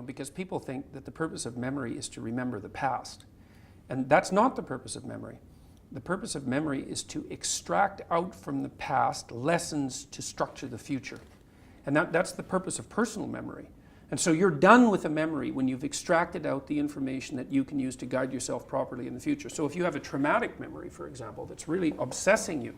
Because people think that the purpose of memory is to remember the past. And that's not the purpose of memory. The purpose of memory is to extract out from the past lessons to structure the future. And that's the purpose of personal memory. And so you're done with a memory when you've extracted out the information that you can use to guide yourself properly in the future. So if you have a traumatic memory, for example, that's really obsessing you,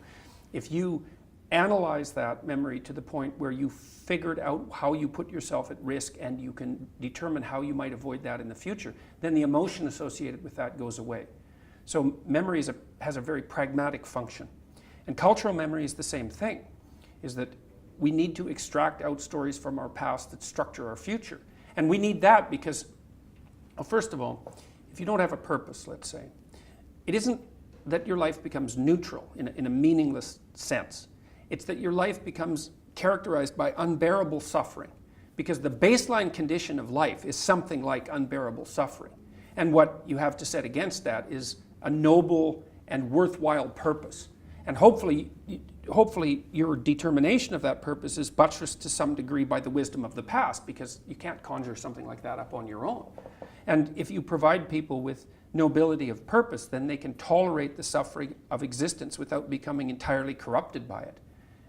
if you analyze that memory to the point where you figured out how you put yourself at risk and you can determine how you might avoid that in the future, then the emotion associated with that goes away. So memory has a very pragmatic function. And cultural memory is the same thing, is that we need to extract out stories from our past that structure our future. And we need that because, well, first of all, if you don't have a purpose, let's say, it isn't that your life becomes neutral in a meaningless sense. It's that your life becomes characterized by unbearable suffering, because the baseline condition of life is something like unbearable suffering. And what you have to set against that is a noble and worthwhile purpose. And hopefully your determination of that purpose is buttressed to some degree by the wisdom of the past, because you can't conjure something like that up on your own. And if you provide people with nobility of purpose, then they can tolerate the suffering of existence without becoming entirely corrupted by it.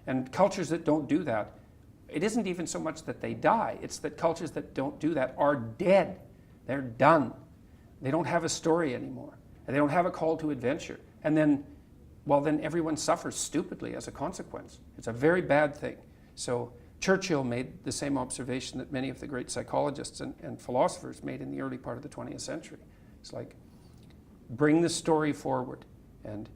And cultures that don't do that, it isn't even so much that they die, it's that cultures that don't do that are dead. They're done. They don't have a story anymore. And they don't have a call to adventure. And then, well, then everyone suffers stupidly as a consequence. It's a very bad thing. So Churchill made the same observation that many of the great psychologists and philosophers made in the early part of the 20th century. It's like, bring the story forward and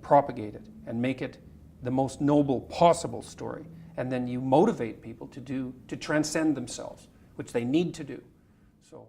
propagate it and make it the most noble possible story. And then you motivate people to transcend themselves, which they need to do. So.